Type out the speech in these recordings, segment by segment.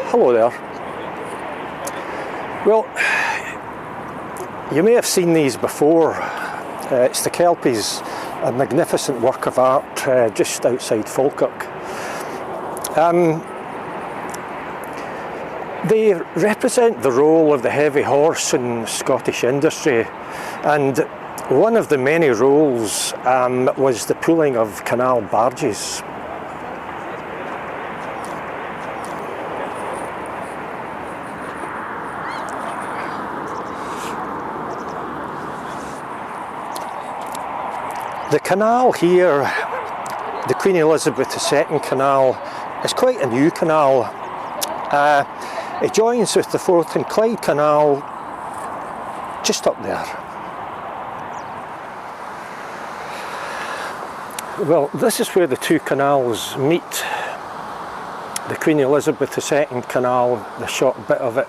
Hello there. Well, you may have seen these before. It's the Kelpies, a magnificent work of art just outside Falkirk. They represent the role of the heavy horse in Scottish industry, and one of the many roles was the pulling of canal barges. The canal here, the Queen Elizabeth II Canal, is quite a new canal. It joins with the Forth Clyde Canal just up there. Well, this is where the two canals meet. The Queen Elizabeth II Canal, the short bit of it,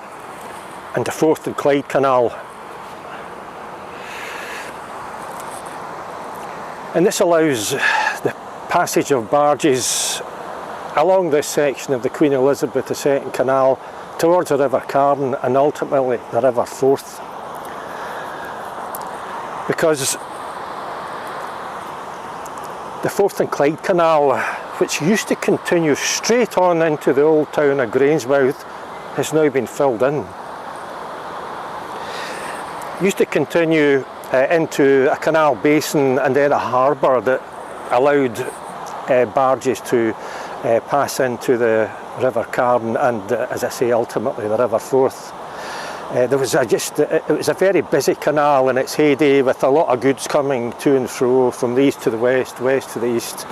and the Forth Clyde Canal. And this allows the passage of barges along this section of the Queen Elizabeth II Canal towards the River Carn and ultimately the River Forth. Because the Forth and Clyde Canal, which used to continue straight on into the old town of Grangemouth, has now been filled in. Used to continue into a canal basin and then a harbour that allowed barges to pass into the River Carn and, as I say, ultimately the River Forth. It was a very busy canal in its heyday, with a lot of goods coming to and fro from the east to the west, west to the east.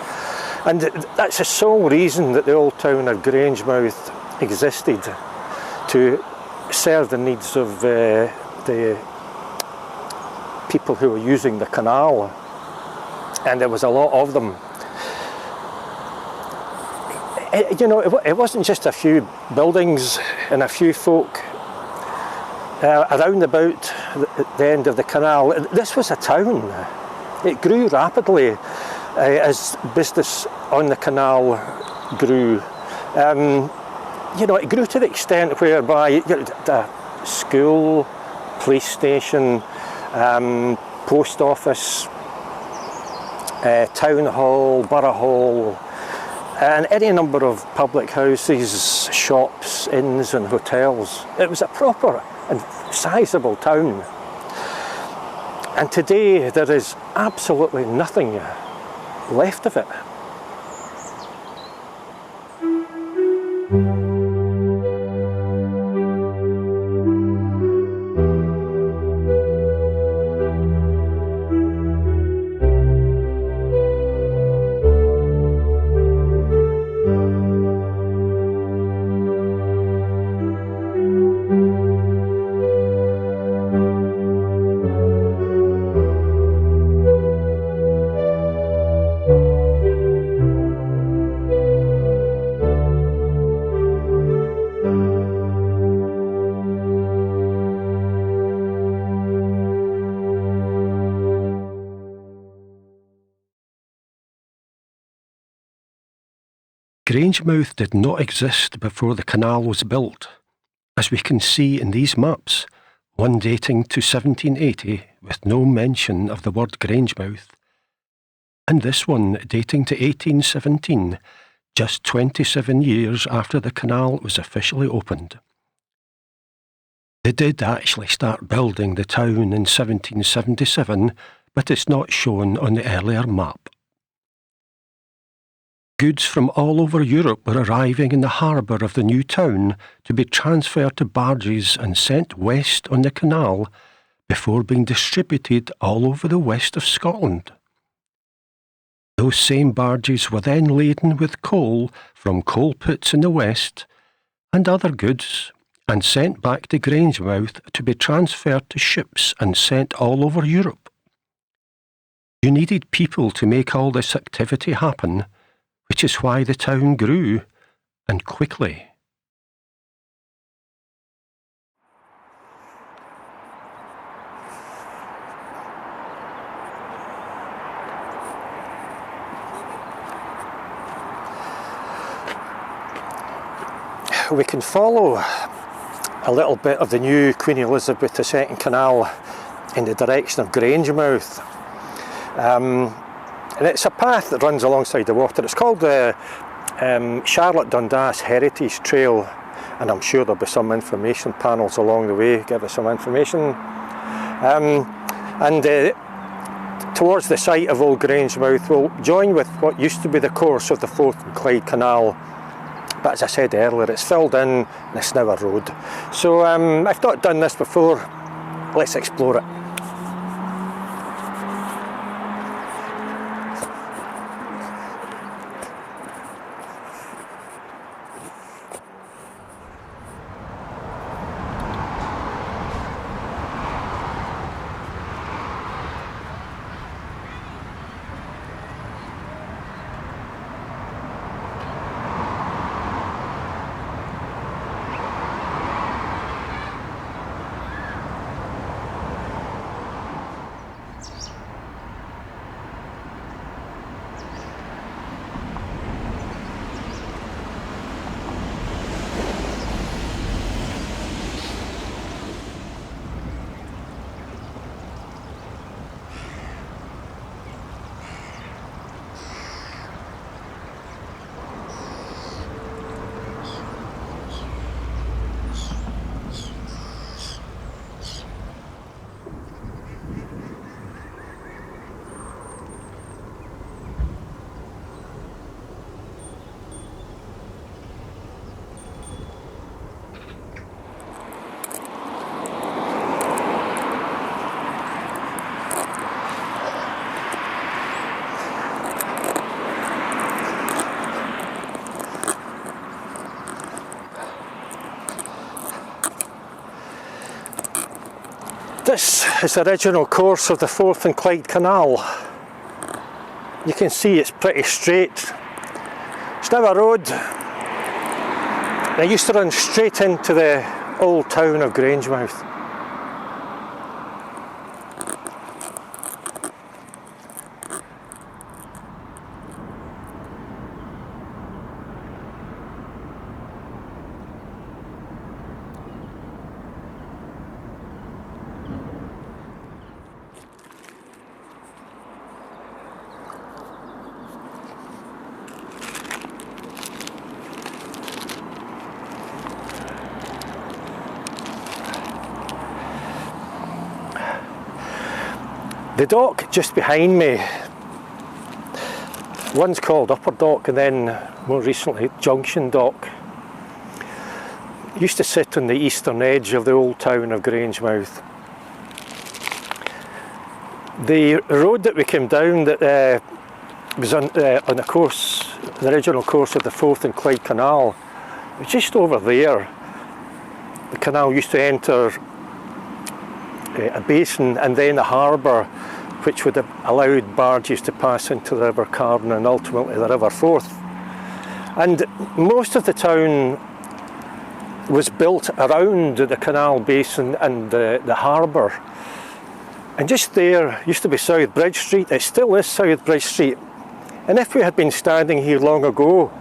And that's the sole reason that the old town of Grangemouth existed, to serve the needs of the people who were using the canal, and there was a lot of them. It wasn't just a few buildings and a few folk around about the end of the canal. This was a town. It grew rapidly as business on the canal grew. It grew to the extent whereby the school, police station, post office, town hall, borough hall, and any number of public houses, shops, inns and hotels. It was a proper and sizable town. And today there is absolutely nothing left of it. Grangemouth did not exist before the canal was built, as we can see in these maps, one dating to 1780 with no mention of the word Grangemouth, and this one dating to 1817, just 27 years after the canal was officially opened. They did actually start building the town in 1777, but it's not shown on the earlier map. Goods from all over Europe were arriving in the harbour of the new town to be transferred to barges and sent west on the canal before being distributed all over the west of Scotland. Those same barges were then laden with coal from coal pits in the west and other goods, and sent back to Grangemouth to be transferred to ships and sent all over Europe. You needed people to make all this activity happen, which is why the town grew, and quickly. We can follow a little bit of the new Queen Elizabeth II Canal in the direction of Grangemouth. And it's a path that runs alongside the water. It's called the Charlotte Dundas Heritage Trail, and I'm sure there'll be some information panels along the way, give us some information. Towards the site of Old Grangemouth, we'll join with what used to be the course of the Forth Clyde Canal. But as I said earlier, it's filled in and it's now a road. So I've not done this before, let's explore it. This is the original course of the Forth and Clyde Canal. You can see it's pretty straight. It's now a road. It used to run straight into the old town of Grangemouth. The dock just behind me, one's called Upper Dock and then more recently Junction Dock, used to sit on the eastern edge of the old town of Grangemouth. The road that we came down that was on the course, the original course of the Forth and Clyde Canal, was just over there. The canal used to enter a basin and then a harbour, which would have allowed barges to pass into the River Carn and ultimately the River Forth. And most of the town was built around the canal basin and the harbour. And just there used to be South Bridge Street. It still is South Bridge Street. And if we had been standing here long ago,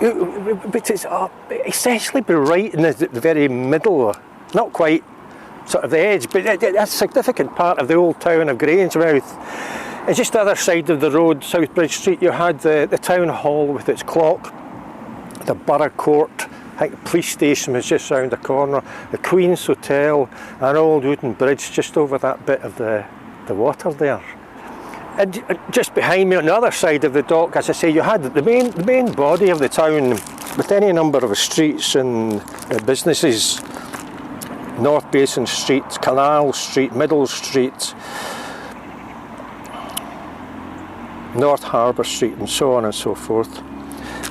it is essentially be right in the very middle, not quite sort of the edge, but a significant part of the old town of Grangemouth. And just the other side of the road, South Bridge Street, you had the town hall with its clock, the borough court, I think the police station was just round the corner, the Queen's Hotel, an old wooden bridge just over that bit of the water there. And just behind me on the other side of the dock, as I say, you had the main body of the town with any number of streets and businesses. North Basin Street, Canal Street, Middle Street, North Harbour Street and so on and so forth.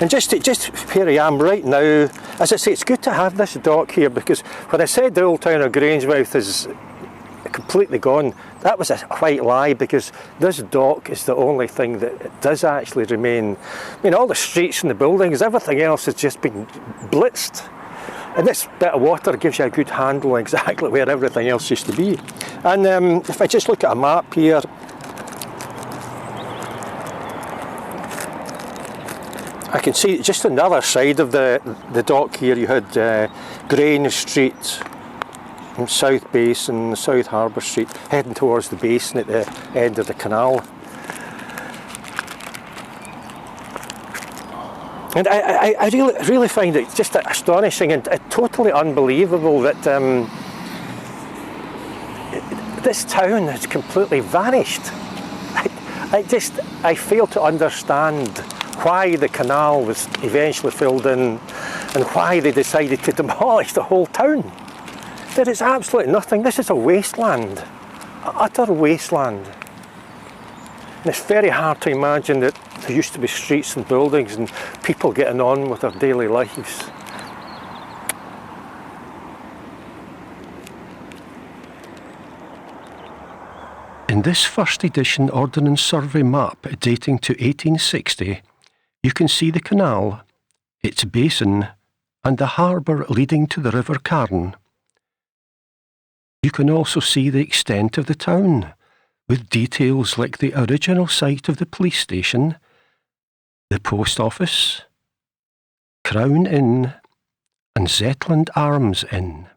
And just where I am right now, as I say, it's good to have this dock here, because when I said the old town of Grangemouth is completely gone, that was a white lie, because this dock is the only thing that does actually remain. I mean, all the streets and the buildings, everything else has just been blitzed. And this bit of water gives you a good handle on exactly where everything else used to be. And if I just look at a map here, I can see just on the other side of the dock here, you had Grange Street, and South Basin, South Harbour Street, heading towards the Basin at the end of the canal. And I really find it just astonishing and totally unbelievable that this town has completely vanished. I fail to understand why the canal was eventually filled in and why they decided to demolish the whole town. There is absolutely nothing. This is a wasteland, an utter wasteland. And it's very hard to imagine that there used to be streets and buildings and people getting on with their daily lives. In this first edition Ordnance Survey map dating to 1860, you can see the canal, its basin, and the harbour leading to the River Carn. You can also see the extent of the town, with details like the original site of the police station, the post office, Crown Inn, and Zetland Arms Inn.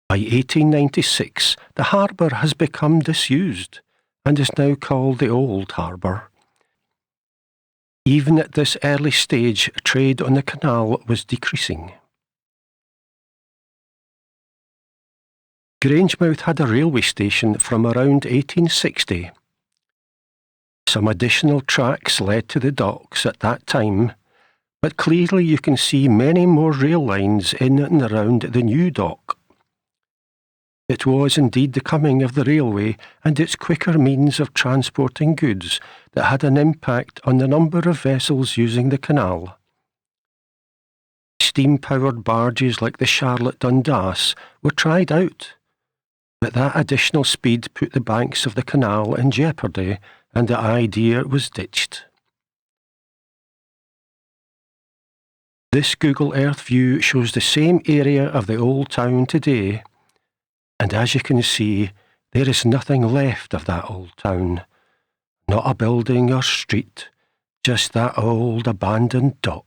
By 1896, the harbour has become disused and is now called the Old Harbour. Even at this early stage, trade on the canal was decreasing. Grangemouth had a railway station from around 1860. Some additional tracks led to the docks at that time, but clearly you can see many more rail lines in and around the new dock. It was indeed the coming of the railway and its quicker means of transporting goods that had an impact on the number of vessels using the canal. Steam-powered barges like the Charlotte Dundas were tried out, but that additional speed put the banks of the canal in jeopardy and the idea was ditched. This Google Earth view shows the same area of the old town today, and as you can see, there is nothing left of that old town. Not a building or street, just that old abandoned dock.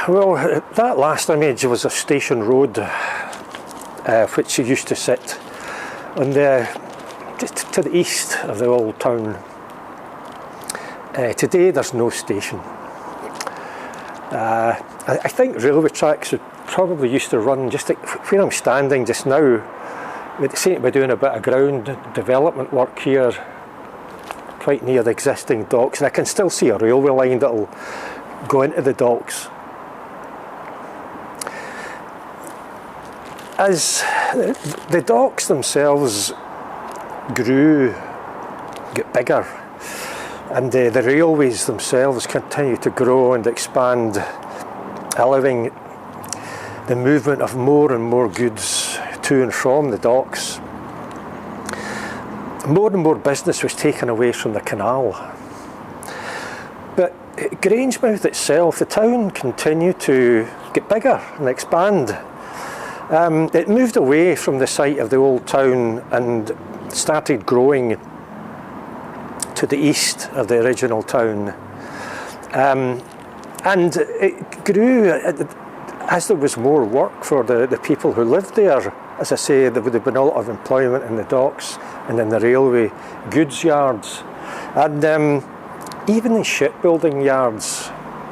Well, that last image was a station road which used to sit on just to the east of the old town. Today there's no station. I think railway tracks would probably used to run just where I'm standing just now. They seem to be doing a bit of ground development work here, quite near the existing docks, and I can still see a railway line that'll go into the docks. As the docks themselves grew, get bigger, and the railways themselves continue to grow and expand, allowing the movement of more and more goods to and from the docks. More and more business was taken away from the canal. But Grangemouth itself, the town, continued to get bigger and expand. It moved away from the site of the old town and started growing to the east of the original town. And it grew as there was more work for the people who lived there. As I say, there would have been a lot of employment in the docks and in the railway goods yards. And even in shipbuilding yards,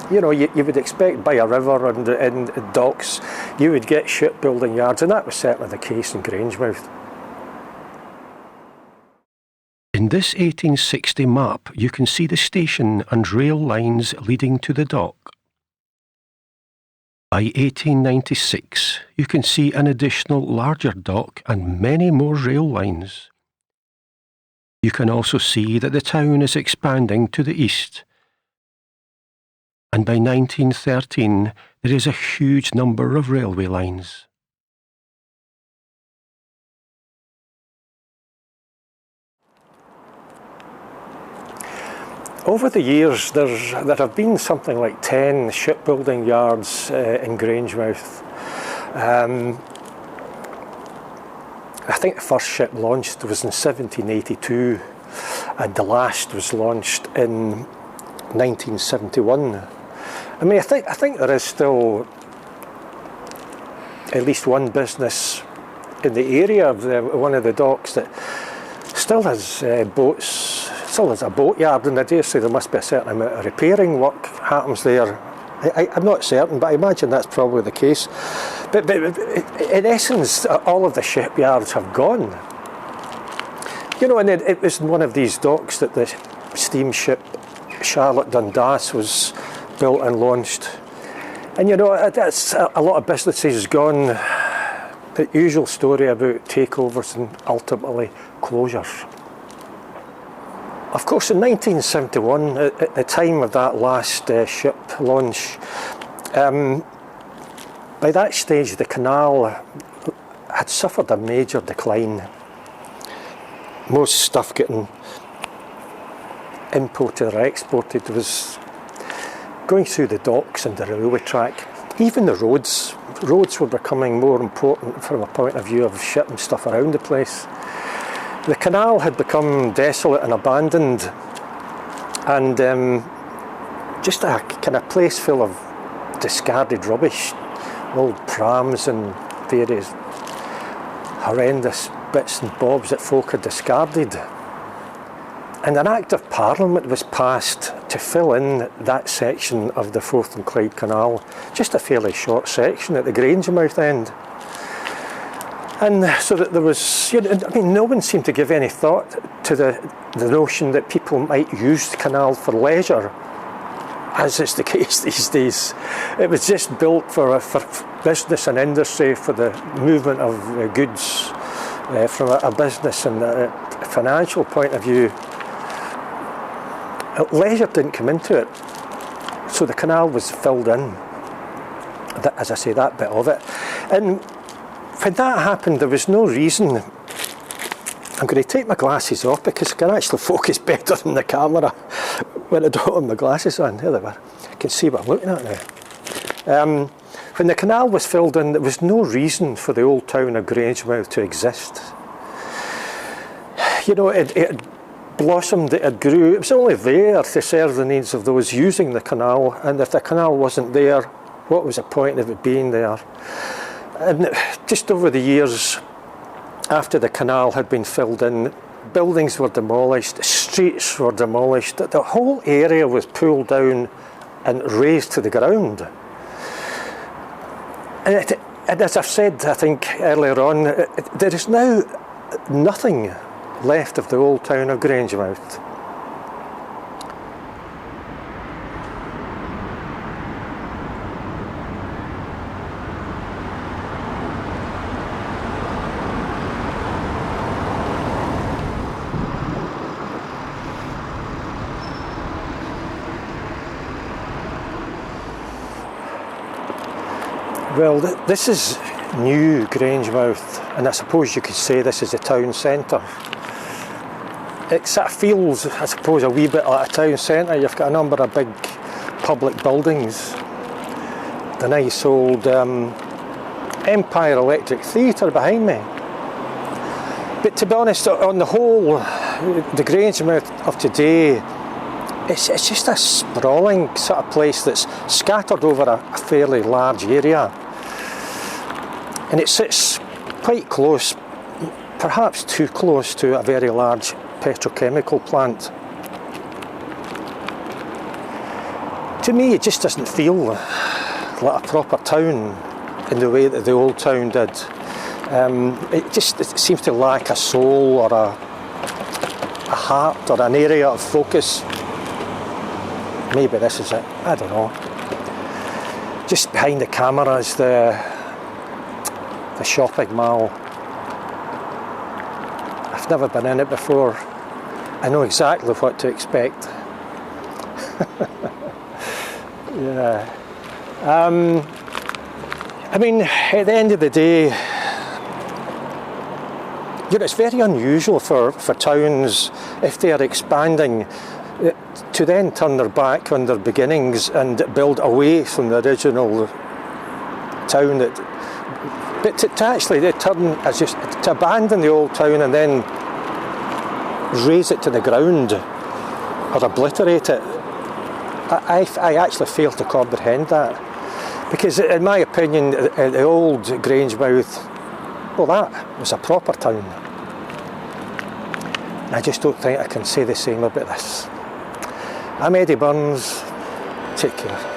you know, you would expect by a river and in docks, you would get shipbuilding yards, and that was certainly the case in Grangemouth. In this 1860 map, you can see the station and rail lines leading to the dock. By 1896, you can see an additional larger dock and many more rail lines. You can also see that the town is expanding to the east. And by 1913, there is a huge number of railway lines. Over the years, there have been something like 10 shipbuilding yards in Grangemouth. I think the first ship launched was in 1782, and the last was launched in 1971. I mean, I think there is still at least one business in the area of one of the docks that still has boats. Still has a boat yard, and I dare say there must be a certain amount of repairing work happens there. I'm not certain, but I imagine that's probably the case. But in essence, all of the shipyards have gone. You know, and it was in one of these docks that the steamship Charlotte Dundas was built and launched. And you know, that's a lot of businesses gone. The usual story about takeovers and ultimately closures. Of course, in 1971, at the time of that last ship launch, by that stage the canal had suffered a major decline. Most stuff getting imported or exported was going through the docks and the railway track. Even the roads were becoming more important from a point of view of shipping stuff around the place. The canal had become desolate and abandoned, and just a kind of place full of discarded rubbish, old prams and various horrendous bits and bobs that folk had discarded. And an Act of Parliament was passed to fill in that section of the Forth Clyde Canal, just a fairly short section at the Grangemouth end. And so that there was, you know, I mean, no one seemed to give any thought to the notion that people might use the canal for leisure, as is the case these days. It was just built for business and industry, for the movement of goods from a business and a financial point of view. Leisure didn't come into it, so the canal was filled in. As I say, that bit of it. And when that happened, there was no reason. I'm going to take my glasses off because I can actually focus better in the camera when I don't have my glasses on. There they were. I can see what I'm looking at now. When the canal was filled in, there was no reason for the old town of Grangemouth to exist. You know, it had blossomed, it grew. It was only there to serve the needs of those using the canal, and if the canal wasn't there, What was the point of it being there? And just over the years, after the canal had been filled in, buildings were demolished, streets were demolished, the whole area was pulled down and razed to the ground. And as I've said, I think earlier on, there is now nothing left of the old town of Grangemouth. Well, this is new Grangemouth, and I suppose you could say this is the town centre. It sort of feels, I suppose, a wee bit like a town centre. You've got a number of big public buildings. The nice old Empire Electric Theatre behind me. But to be honest, on the whole, the Grangemouth of today, it's just a sprawling sort of place that's scattered over a fairly large area. And it sits quite close, perhaps too close to a very large petrochemical plant. To me, it just doesn't feel like a proper town in the way that the old town did. It seems to lack a soul or a heart or an area of focus. Maybe this is it, I don't know. Just behind the camera is the shopping mall. I've never been in it before. I know exactly what to expect. Yeah. I mean, at the end of the day, you know, it's very unusual for towns, if they are expanding, to then turn their back on their beginnings and build away from the original town. But to actually to abandon the old town and then raze it to the ground or obliterate it, I actually fail to comprehend that. Because in my opinion, the old Grangemouth, well, that was a proper town. I just don't think I can say the same about this. I'm Eddie Burns. Take care.